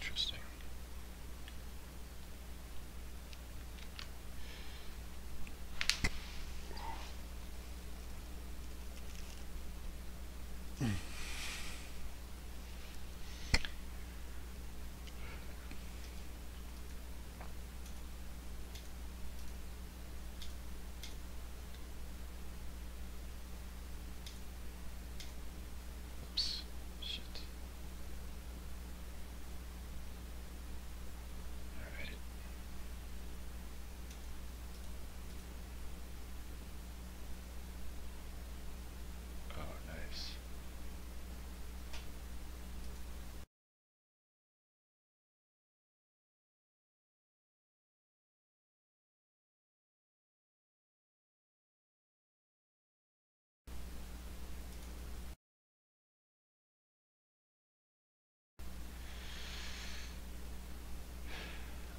Interesting. Oops. Shit. Alright. Oh, nice.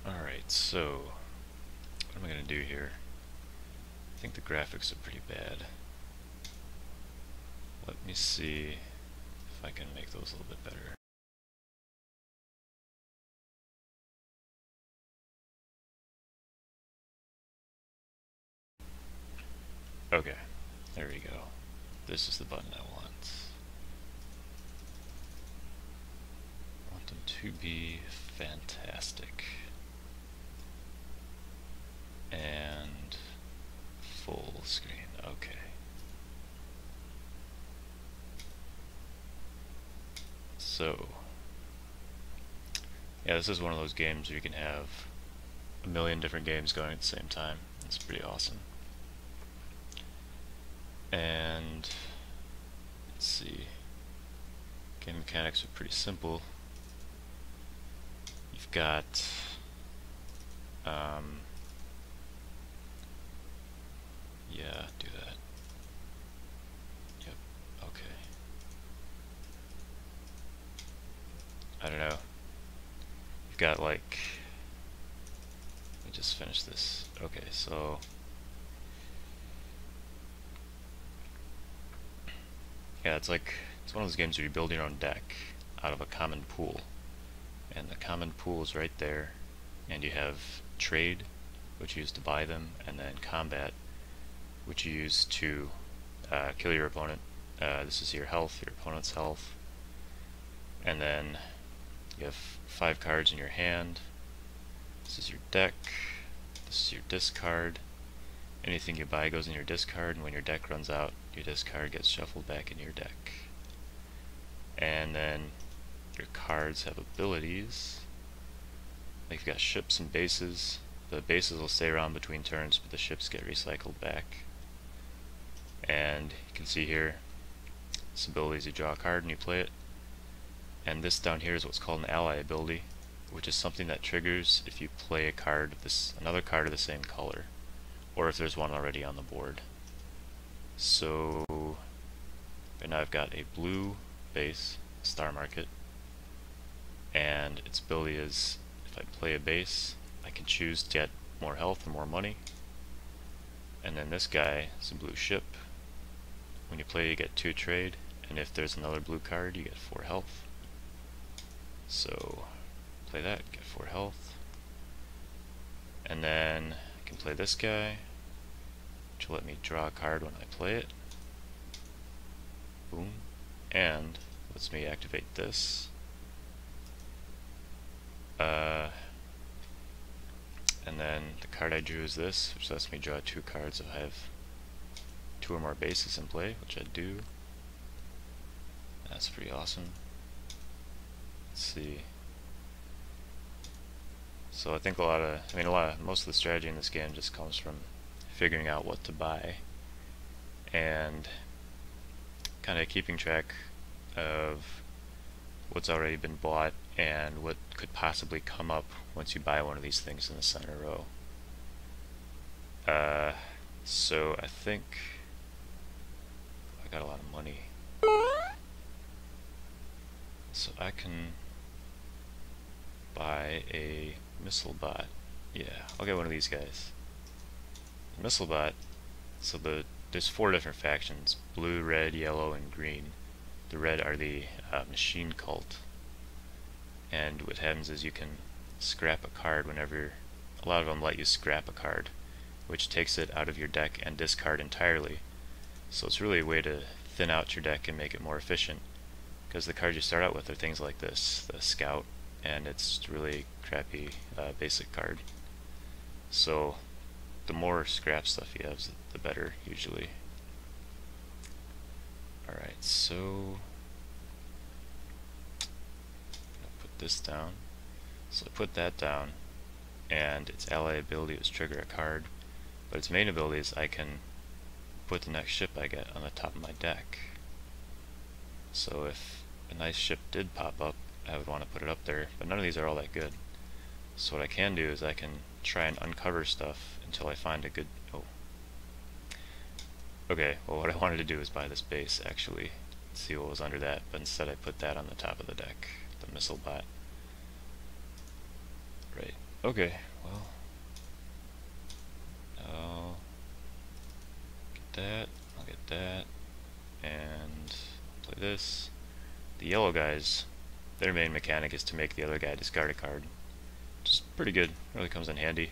Alright, so what am I going to do here? I think the graphics are pretty bad. Let me see if I can make those a little bit better. Okay, there we go. This is the button I want. I want them to be fantastic. And full screen, okay. So, yeah, this is one of those games where you can have a million different games going at the same time. It's pretty awesome. And let's see, game mechanics are pretty simple. You've got yeah, do that. Yep, okay. I don't know. You've got like, let me just finish this. Okay, so yeah, it's one of those games where you build your own deck out of a common pool. And the common pool is right there, and you have trade, which you use to buy them, and then combat, which you use to kill your opponent. This is your health, your opponent's health, and then you have 5 cards in your hand. This is your deck, this is your discard. Anything you buy goes in your discard, and when your deck runs out, your discard gets shuffled back into your deck. And then your cards have abilities. Like you've got ships and bases. The bases will stay around between turns, but the ships get recycled back. And you can see here, this ability is you draw a card and you play it. And this down here is what's called an ally ability, which is something that triggers if you play a card of another card of the same color, or if there's one already on the board. So right now I've got a blue base, Star Market, and its ability is if I play a base, I can choose to get more health and more money. And then this guy is a blue ship. When you play, you get 2 trade, and if there's another blue card, you get 4 health. So play that, get 4 health. And then I can play this guy, which will let me draw a card when I play it. Boom. And lets me activate this. And then the card I drew is this, which lets me draw 2 cards if I have 2 or more bases in play, which I do. That's pretty awesome. Let's see. So I think most of the strategy in this game just comes from figuring out what to buy and kind of keeping track of what's already been bought and what could possibly come up once you buy one of these things in the center row. So I think I got a lot of money, so I can buy a missile bot. Yeah, I'll get one of these guys. The missile bot. So there's 4 different factions: blue, red, yellow, and green. The red are the machine cult, and what happens is you can scrap a card whenever. A lot of them let you scrap a card, which takes it out of your deck and discard entirely. So it's really a way to thin out your deck and make it more efficient, because the cards you start out with are things like this, the Scout, and it's really crappy basic card. So the more scrap stuff you have, the better usually. Alright, so I'll put this down. So I put that down, and its ally ability is trigger a card, but its main ability is I can put the next ship I get on the top of my deck. So if a nice ship did pop up, I would want to put it up there, but none of these are all that good. So what I can do is I can try and uncover stuff until I find a good... oh. Okay, well what I wanted to do is buy this base, actually, see what was under that, but instead I put that on the top of the deck, the missile bot. Right, okay, well, I'll get that, and play this. The yellow guys, their main mechanic is to make the other guy discard a card, which is pretty good, really comes in handy.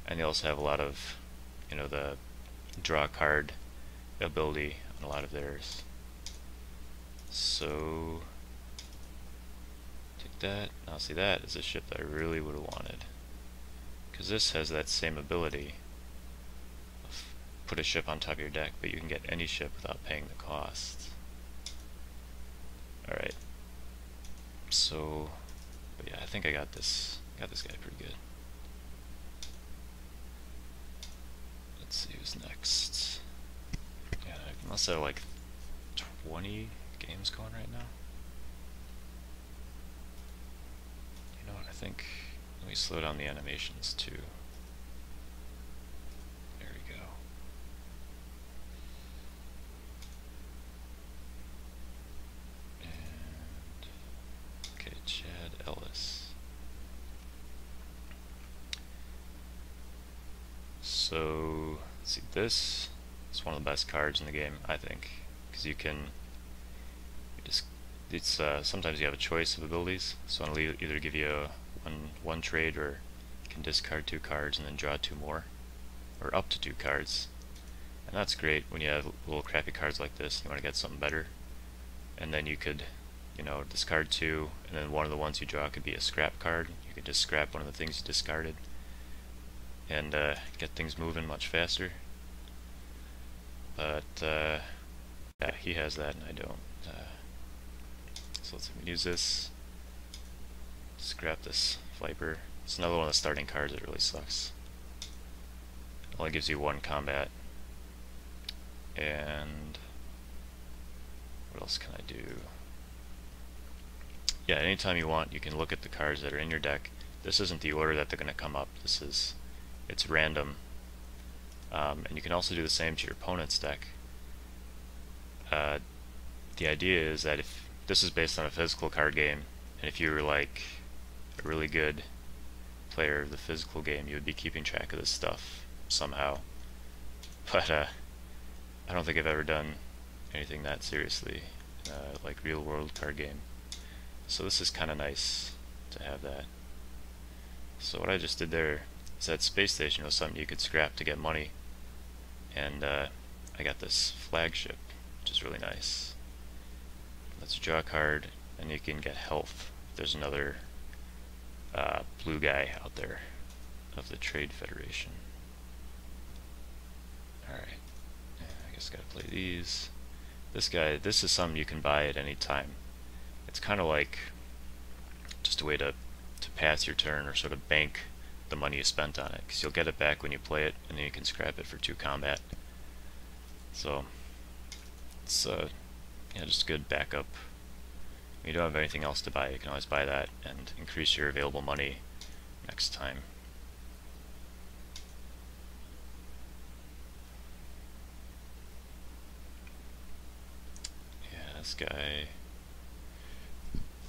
And they also have a lot of, you know, the draw card ability on a lot of theirs. So take that. Now see, that is a ship that I really would have wanted, because this has that same ability of put a ship on top of your deck, but you can get any ship without paying the cost. Alright, so but yeah, I think I got this guy pretty good. Let's see who's next. Yeah, I must have like 20 games going right now. You know what, I think, let me slow down the animations too. There we go. And, okay, Chad Ellis. So, let's see, this is one of the best cards in the game, I think, because you just, it's sometimes you have a choice of abilities, so it'll either give you one trade, or you can discard 2 cards and then draw 2 more, or up to 2 cards, and that's great when you have little crappy cards like this and you want to get something better. And then you could, you know, discard 2, and then one of the ones you draw could be a scrap card. You could just scrap one of the things you discarded and get things moving much faster. But yeah, he has that and I don't. So let's use this. Scrap this Viper. It's another one of the starting cards that really sucks. It only gives you 1 combat. And what else can I do? Yeah, anytime you want, you can look at the cards that are in your deck. This isn't the order that they're going to come up. It's random. And you can also do the same to your opponent's deck. The idea is that if this is based on a physical card game, and if you were like a really good player of the physical game, you would be keeping track of this stuff somehow. But I don't think I've ever done anything that seriously, like real world card game. So this is kind of nice to have that. So what I just did there is that space station was something you could scrap to get money, and I got this flagship, which is really nice. Let's draw a card, and you can get health. There's another blue guy out there of the Trade Federation. Alright, I guess gotta play these. This guy, this is something you can buy at any time. It's kind of like just a way to pass your turn, or sort of bank the money you spent on it, because you'll get it back when you play it, and then you can scrap it for 2 combat. So it's yeah, just a good backup. When you don't have anything else to buy, you can always buy that and increase your available money next time. Yeah,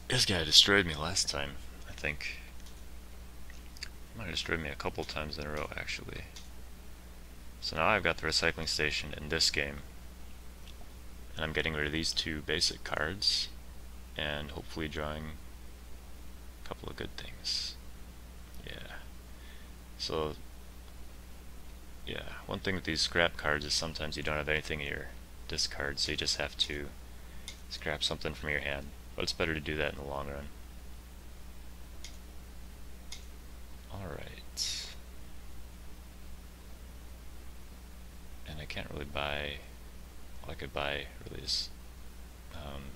this guy destroyed me last time, I think. He might have destroyed me a couple times in a row, actually. So now I've got the recycling station in this game, and I'm getting rid of these 2 basic cards, and hopefully drawing a couple of good things. Yeah. So, yeah, one thing with these scrap cards is sometimes you don't have anything in your discard, so you just have to scrap something from your hand. But it's better to do that in the long run. Alright. And I can't really buy... All I could buy really is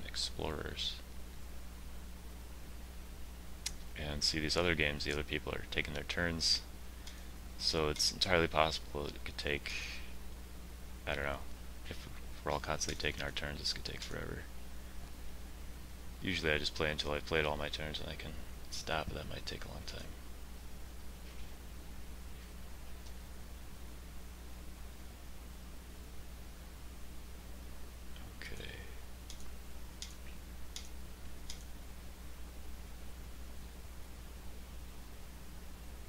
explorers. And see, these other games, the other people are taking their turns, so it's entirely possible it could take, I don't know, if we're all constantly taking our turns, this could take forever. Usually I just play until I've played all my turns and I can stop, but that might take a long time. Okay.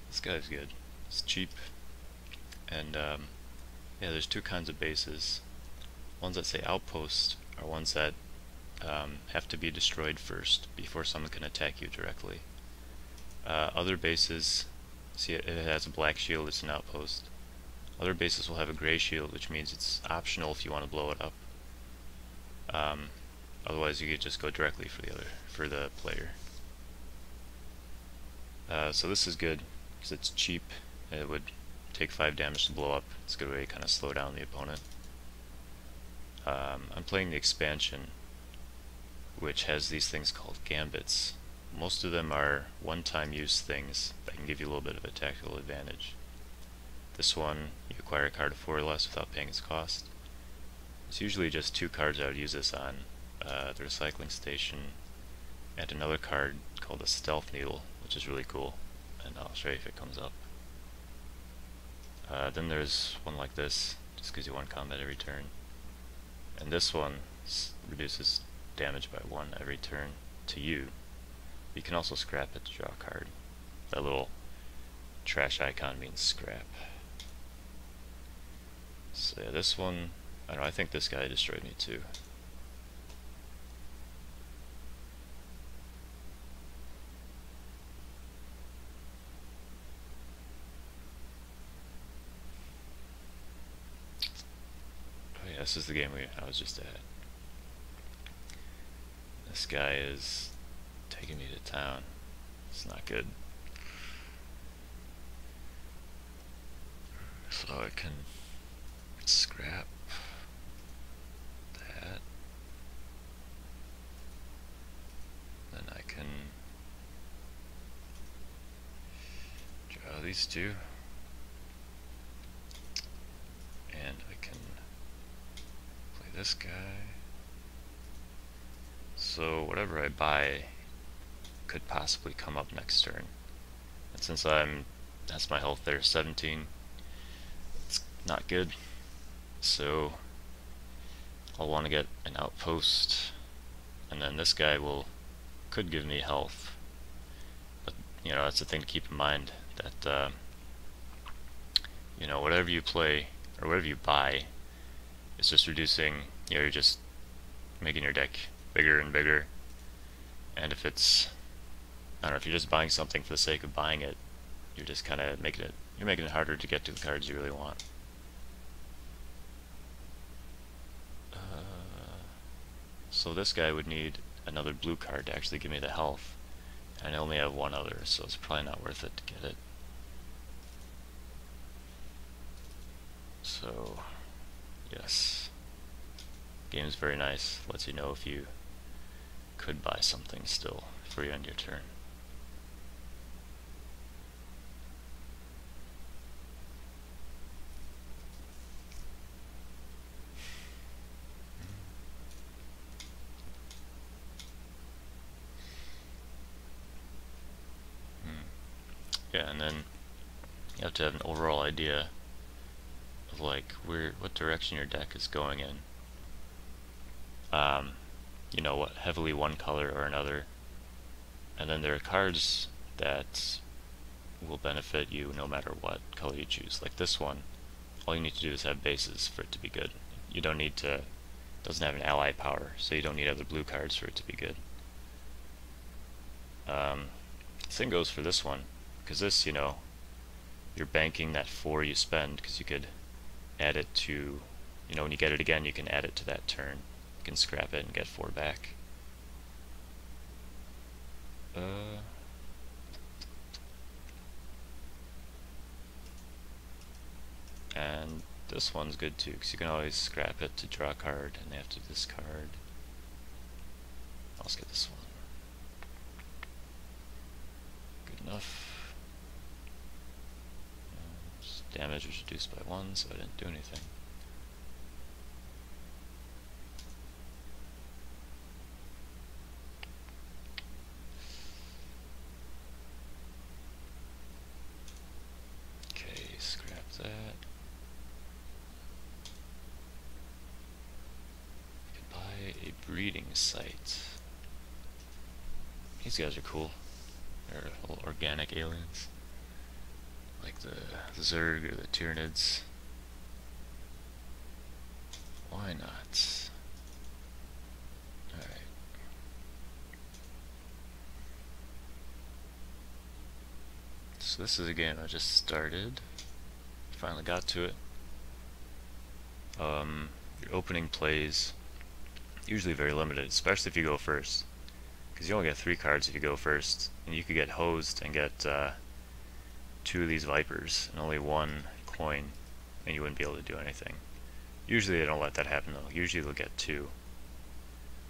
This guy's good. It's cheap. And yeah, there's two kinds of bases. Ones that say outpost are ones that have to be destroyed first before someone can attack you directly. Other bases, see it has a black shield, it's an outpost. Other bases will have a gray shield, which means it's optional if you want to blow it up. Otherwise you could just go directly for the player. So this is good because it's cheap. It would take 5 damage to blow up. It's a good way to kind of slow down the opponent. I'm playing the expansion, which has these things called gambits. Most of them are one-time use things that can give you a little bit of a tactical advantage. This one, you acquire a card of 4 or less without paying its cost. It's usually just 2 cards I would use this on, the recycling station, and another card called the stealth needle, which is really cool, and I'll show you if it comes up. Then there's one like this, just gives you 1 combat every turn. And this one reduces damage by 1 every turn to you. You can also scrap it to draw a card. That little trash icon means scrap. So yeah, this one, I don't know, I think this guy destroyed me too. Oh yeah, this is the game I was just at. This guy is taking me to town. It's not good. So I can scrap that. Then I can draw these 2. And I can play this guy. So whatever I buy could possibly come up next turn. And since that's my health there, 17, it's not good. So I'll want to get an outpost, and then this guy could give me health. But you know, that's the thing to keep in mind, that you know, whatever you play or whatever you buy, it's just reducing. You know, you're just making your deck bigger and bigger. And if it's, I don't know, if you're just buying something for the sake of buying it, you're just kind of making it harder to get to the cards you really want. So this guy would need another blue card to actually give me the health, and I only have 1 other, so it's probably not worth it to get it. So yes, game's very nice, lets you know if you could buy something still before you end your turn. Yeah, and then you have to have an overall idea of like what direction your deck is going in. You know, what heavily one color or another, and then there are cards that will benefit you no matter what color you choose. Like this one, all you need to do is have bases for it to be good. You don't need to, doesn't have an ally power, so you don't need other blue cards for it to be good. Same goes for this one, because this, you know, you're banking that 4 you spend, because you could add it to, you know, when you get it again, you can add it to that turn. You can scrap it and get 4 back. And this one's good too, because you can always scrap it to draw a card, and they have to discard. Let's get this one. Good enough. Damage was reduced by 1, so I didn't do anything. Okay, scrap that. You can buy a breeding site. These guys are cool. They're little organic aliens, like the Zerg or the Tyranids. Why not? Alright. So this is a game I just started. Finally got to it. Your opening plays usually very limited, especially if you go first, because you only get 3 cards if you go first, and you could get hosed and get 2 of these Vipers and only 1 coin, and you wouldn't be able to do anything. Usually they don't let that happen though. Usually they'll get 2,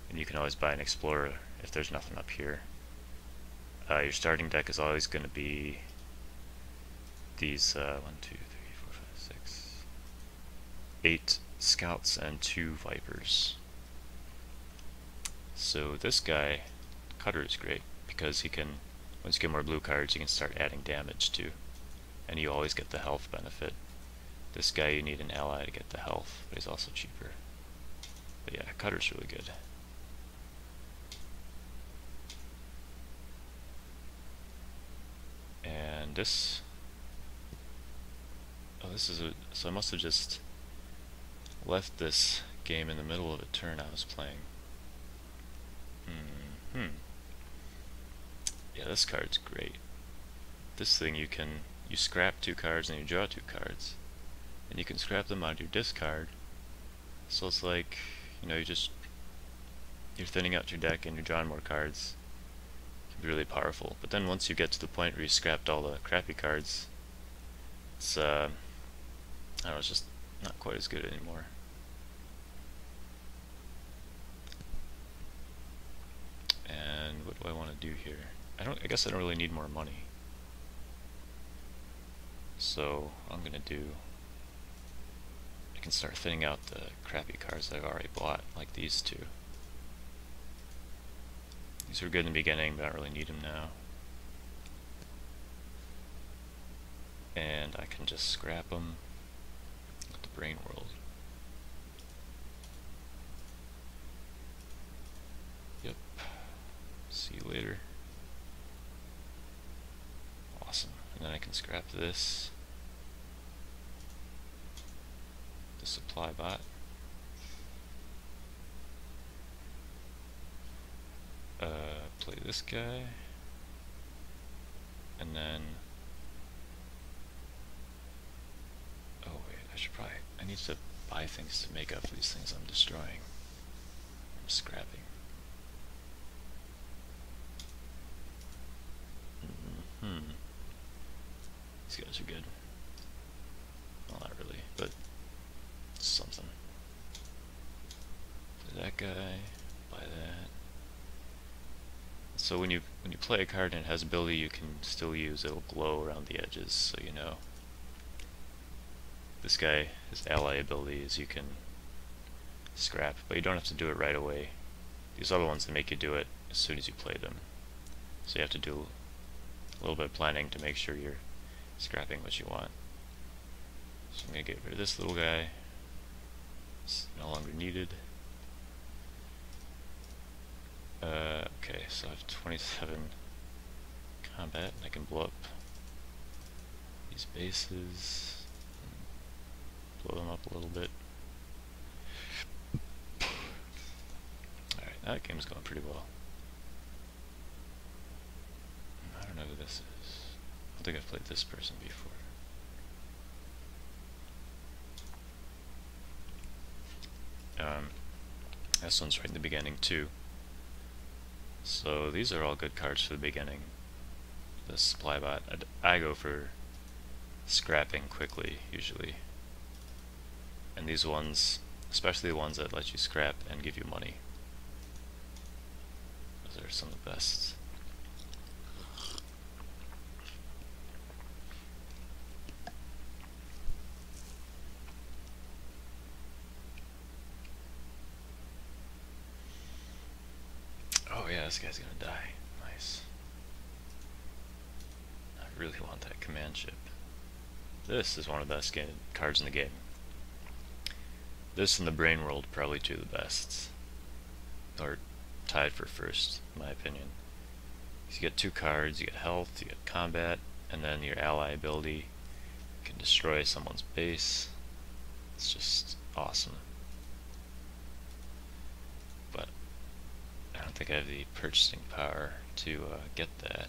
and you can always buy an Explorer if there's nothing up here. Your starting deck is always going to be these 1, 2, 3, 4, 5, 6, 8 Scouts and 2 Vipers. So this guy, Cutter, is great because he can, once you get more blue cards, you can start adding damage too, and you always get the health benefit. This guy, you need an ally to get the health, but he's also cheaper. But yeah, Cutter's really good. And this, oh, this is a, so I must have just left this game in the middle of a turn I was playing. Yeah, this card's great. This thing you scrap 2 cards and you draw 2 cards, and you can scrap them out of your discard. So it's like, you know, you're thinning out your deck and you're drawing more cards. It can be really powerful. But then once you get to the point where you scrapped all the crappy cards, it's I don't know, it's just not quite as good anymore. And what do I want to do here? I guess I don't really need more money. So I'm gonna do, I can start thinning out the crappy cards that I've already bought, like these 2. These were good in the beginning, but I don't really need them now. And I can just scrap them with the Brain World. Yep. See you later. Awesome. And then I can scrap this. The supply bot. Play this guy. And then, oh wait, I need to buy things to make up for these things I'm destroying. I'm scrapping. These guys are good. Well, not really, but it's something. Play that guy, buy that. So when you play a card and it has ability you can still use, it'll glow around the edges, so you know. This guy, his ally ability is you can scrap, but you don't have to do it right away. These other ones that make you do it as soon as you play them. So you have to do a little bit of planning to make sure you're scrapping what you want. So I'm going to get rid of this little guy. It's no longer needed. Okay, so I have 27 combat, and I can blow up these bases, blow them up a little bit. Alright, that game's going pretty well. I don't know who this is. I don't think I've played this person before. This one's right in the beginning too. So these are all good cards for the beginning. The supply bot. I go for scrapping quickly usually. And these ones, especially the ones that let you scrap and give you money. Those are some of the best. Oh yeah, this guy's gonna die. Nice. I really want that command ship. This is one of the best cards in the game. This and the Brain World, probably two of the best. Or tied for first, in my opinion. You get two cards, you get health, you get combat, and then your ally ability. You can destroy someone's base. It's just awesome. But I don't think I have the purchasing power to get that.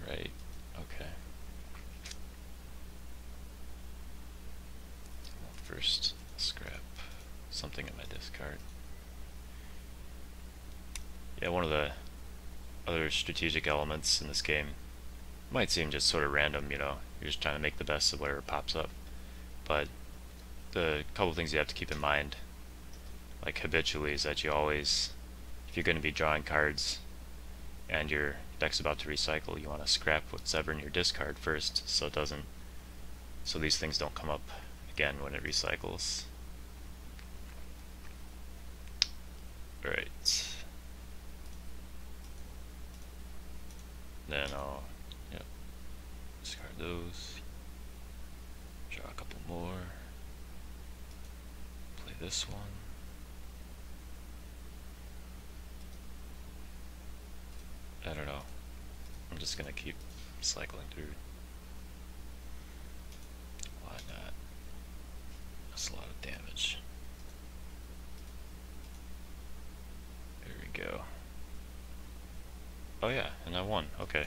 Right, okay. Well, first, scrap something in my discard. Yeah, one of the other strategic elements in this game might seem just sort of random, you know, you're just trying to make the best of whatever pops up. But the couple things you have to keep in mind, like habitually, is that you always, if you're going to be drawing cards and your deck's about to recycle, you want to scrap what's ever in your discard first, so it doesn't, so these things don't come up again when it recycles. Alright. Then I'll, yep, discard those. Draw a couple more. Play this one. I don't know. I'm just gonna keep cycling through. Why not? That's a lot of damage. There we go. Oh yeah, and I won. Okay.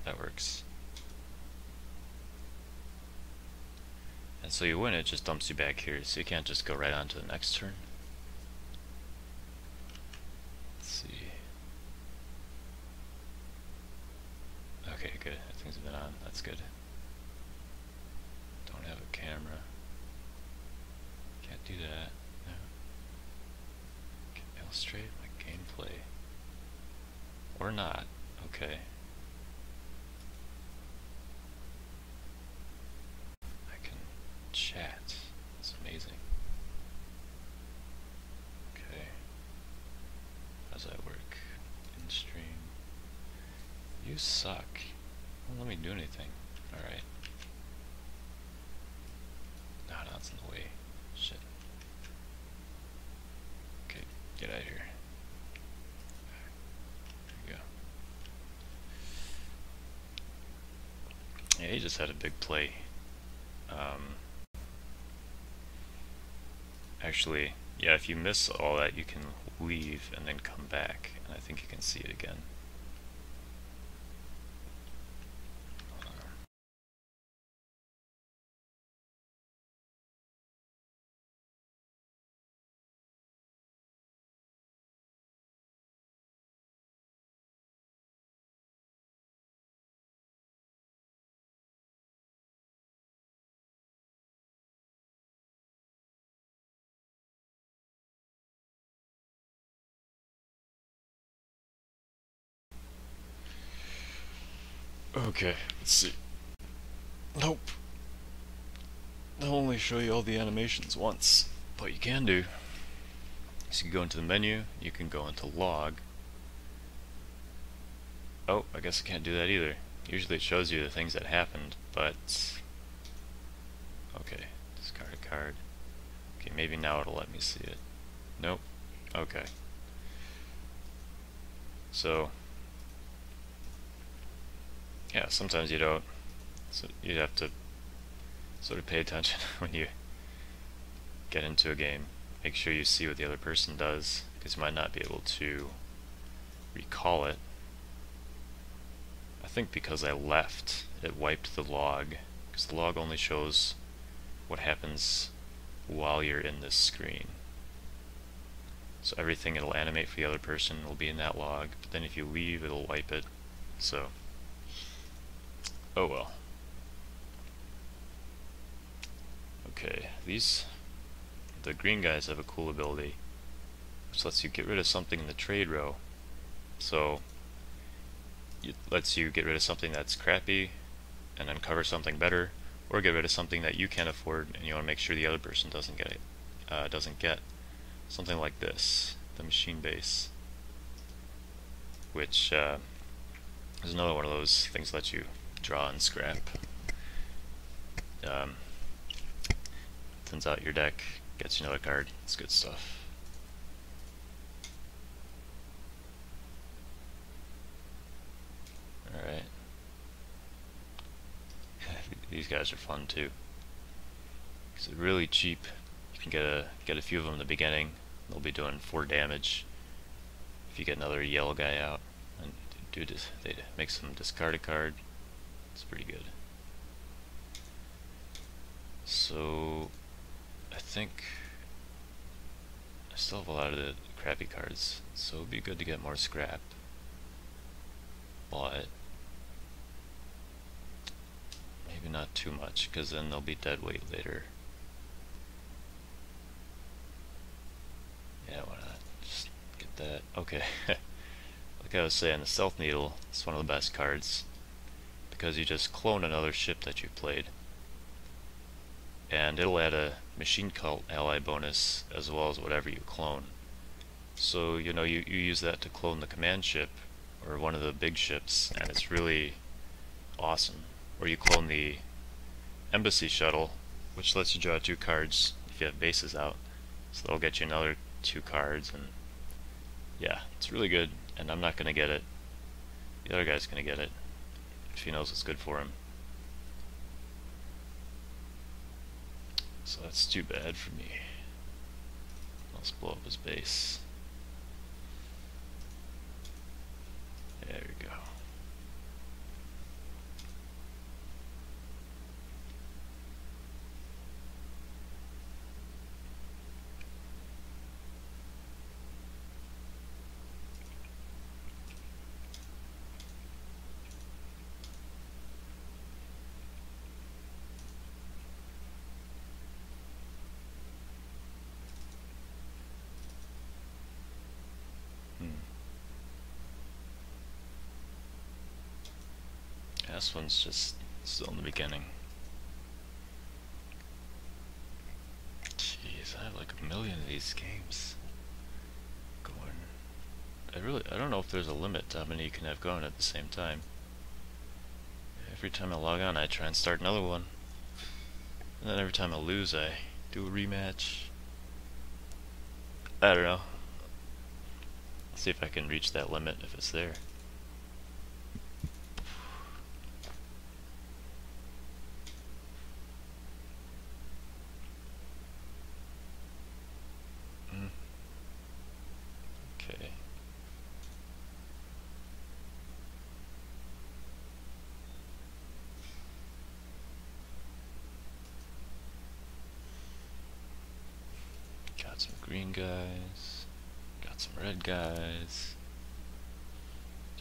That works. And so you win, it just dumps you back here, so you can't just go right on to the next turn. Let's see. Okay, good. Things have been on. That's good. Don't have a camera. Can't do that. No. Can illustrate my gameplay. Or not. Okay. I can chat. It's amazing. Okay. How does that work? In stream. You suck. Don't let me do anything. Alright. No, it's in the way. Shit. Okay, get out of here. There you go. Yeah, he just had a big play. Actually, yeah, if you miss all that, you can leave and then come back, and I think you can see it again. Okay, let's see. Nope. They'll only show you all the animations once, but you can do. So you go into the menu, you can go into log. Oh, I guess I can't do that either. Usually it shows you the things that happened, but... Okay, discard a card. Okay, maybe now it'll let me see it. Nope. Okay. So... yeah, sometimes you don't. So you have to sort of pay attention when you get into a game. Make sure you see what the other person does, because you might not be able to recall it. I think because I left, it wiped the log, because the log only shows what happens while you're in this screen. So everything it'll animate for the other person will be in that log, but then if you leave, it'll wipe it. So, oh well. Okay, the green guys have a cool ability, which lets you get rid of something in the trade row. So, it lets you get rid of something that's crappy and uncover something better, or get rid of something that you can't afford and you want to make sure the other person doesn't get it. Something like this, the machine base, which is another one of those things that you draw and scrap. Thins out your deck, gets you another card. It's good stuff. Alright. These guys are fun too. Because they're really cheap. You can get a few of them in the beginning. They'll be doing 4 damage if you get another yellow guy out. And they make some discard a card. It's pretty good. So I think I still have a lot of the crappy cards, so it'd be good to get more scrap. But maybe not too much, because then they'll be dead weight later. Yeah, why not? Just get that. Okay. Like I was saying, the Stealth Needle is one of the best cards, because you just clone another ship that you played, and it'll add a Machine Cult ally bonus as well as whatever you clone. So you use that to clone the command ship or one of the big ships, and it's really awesome. Or you clone the embassy shuttle, which lets you draw 2 cards if you have bases out, so that'll get you another 2 cards, and yeah, it's really good. And I'm not gonna get it, the other guy's gonna get it if he knows what's good for him. So that's too bad for me. Let's blow up his base. There we go. This one's just still in the beginning. Jeez, I have like a million of these games going. I don't know if there's a limit to how many you can have going at the same time. Every time I log on, I try and start another one. And then every time I lose, I do a rematch. I don't know. Let's see if I can reach that limit if it's there. Okay. Got some green guys. Got some red guys.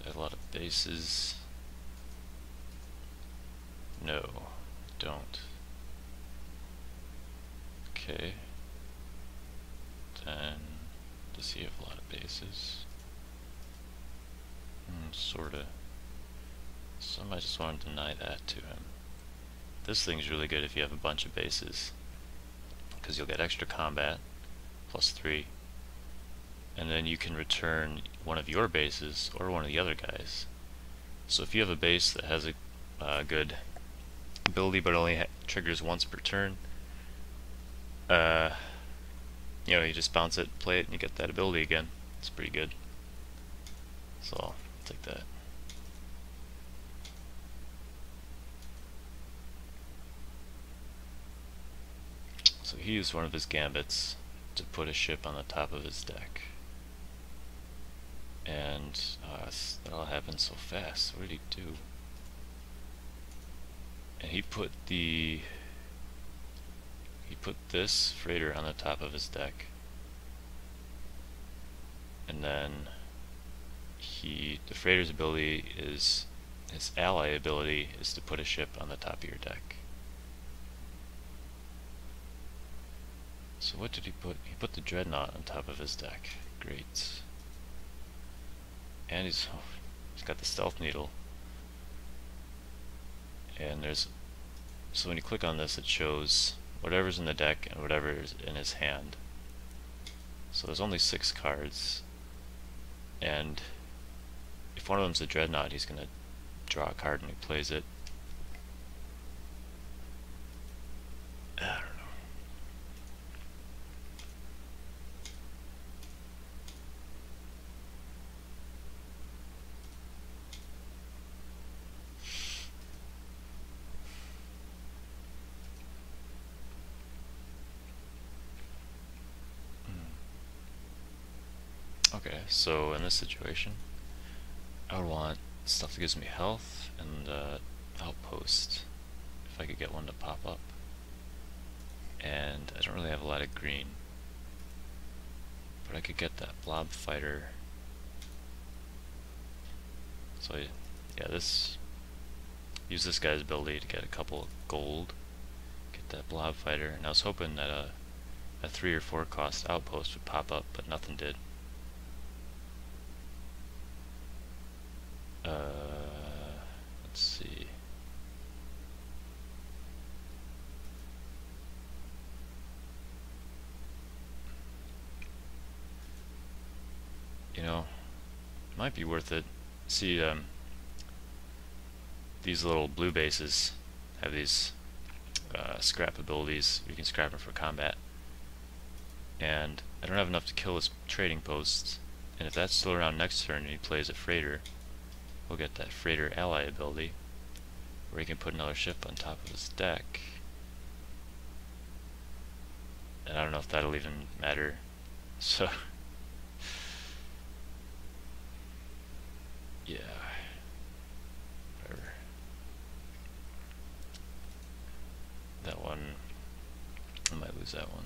Got a lot of bases. No, don't. Okay. Then does he have a lot of bases? Sorta. Some I just want to deny that to him. This thing's really good if you have a bunch of bases, because you'll get extra combat, +3, and then you can return one of your bases or one of the other guys. So if you have a base that has a good ability but only triggers once per turn, you just bounce it, play it, and you get that ability again. It's pretty good. So I'll take that. So he used one of his gambits to put a ship on the top of his deck. And that all happened so fast. What did he do? And he put this freighter on the top of his deck, and then the freighter's ability is, his ally ability is to put a ship on the top of your deck. So what did he put? He put the Dreadnought on top of his deck. Great. And he's got the Stealth Needle. And so when you click on this, it shows whatever's in the deck and whatever is in his hand. So there's only 6 cards, and if one of them's a Dreadnought, he's gonna draw a card when he plays it. I don't know. Okay, so in this situation, I would want stuff that gives me health and outpost, if I could get one to pop up. And I don't really have a lot of green, but I could get that blob fighter. So yeah, use this guy's ability to get a couple of gold, get that blob fighter, and I was hoping that a 3 or 4 cost outpost would pop up, but nothing did. Let's see. You know, it might be worth it. See, these little blue bases have these scrap abilities. You can scrap them for combat. And I don't have enough to kill his trading post. And if that's still around next turn and he plays a freighter, we'll get that freighter ally ability, where he can put another ship on top of his deck. And I don't know if that'll even matter. So yeah, whatever. That one, I might lose that one.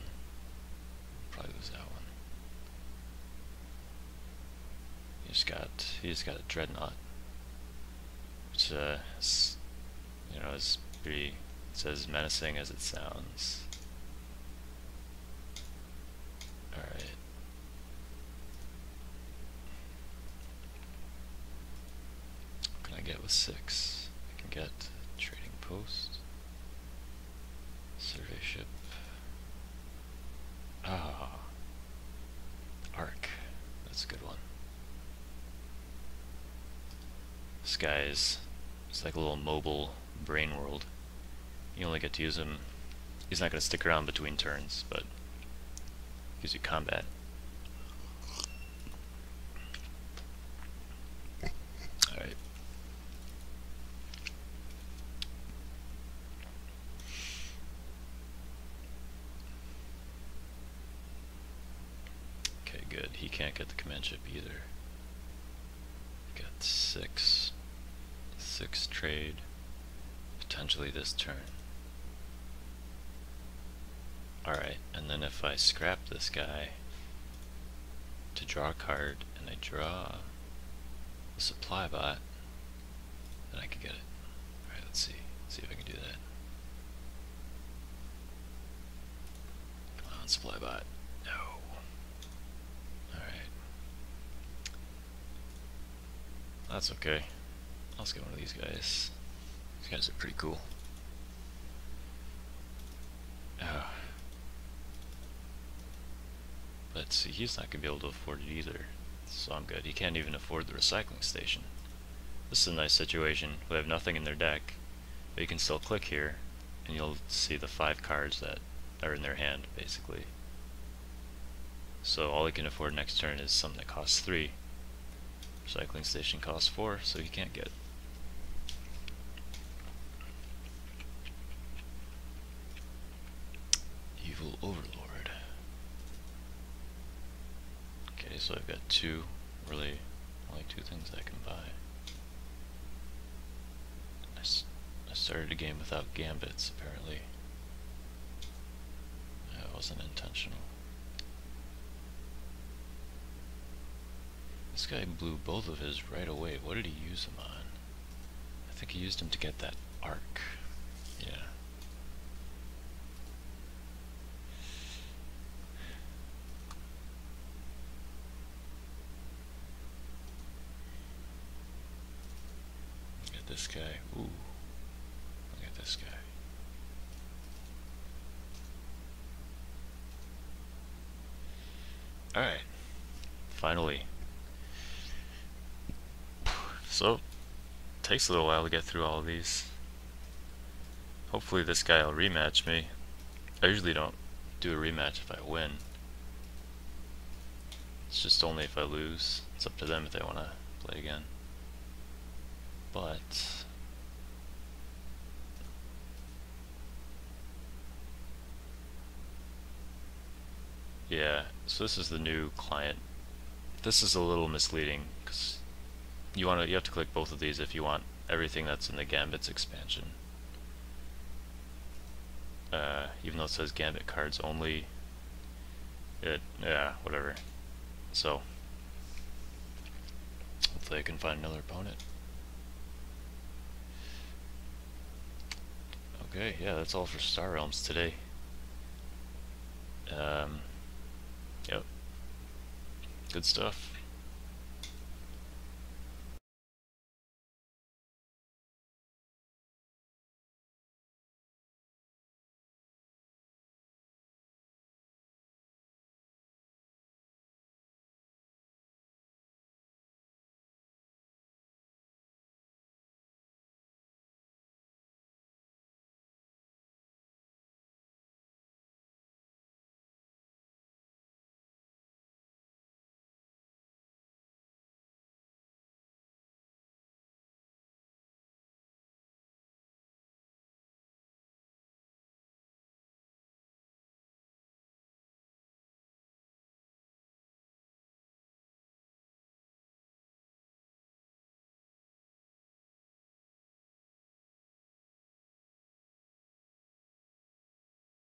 Probably lose that one. He just got a Dreadnought, which is, you know, is pretty, it's as menacing as it sounds. Alright. What can I get with 6? I can get trading post, survey ship. Ah, Arc. That's a good one. This guy it's like a little mobile brain world. You only get to use him. He's not going to stick around between turns, but gives you combat. Alright. Okay, good. He can't get the command ship either. Got 6 trade, potentially this turn. Alright, and then if I scrap this guy to draw a card, and I draw the supply bot, then I can get it. Alright, let's see if I can do that. Come on, supply bot. No. Alright. That's okay. Let's get one of these guys. These guys are pretty cool. But see, he's not going to be able to afford it either. So I'm good. He can't even afford the recycling station. This is a nice situation. We have nothing in their deck, but you can still click here, and you'll see the 5 cards that are in their hand, basically. So all he can afford next turn is something that costs 3. Recycling station costs 4, so he can't get. Evil Overlord. Okay, so I've got 2 really only two things I can buy. I started a game without gambits, apparently. That wasn't intentional. This guy blew both of his right away. What did he use them on? I think he used them to get that arc. Yeah. Look at this guy. Ooh. Look at this guy. Alright. Finally. So, takes a little while to get through all of these. Hopefully this guy will rematch me. I usually don't do a rematch if I win. It's just only if I lose. It's up to them if they want to play again. But yeah, so this is the new client. This is a little misleading because you have to click both of these if you want everything that's in the Gambits expansion. Even though it says Gambit cards only, yeah, whatever. So hopefully I can find another opponent. Okay, yeah, that's all for Star Realms today. Yep. Good stuff.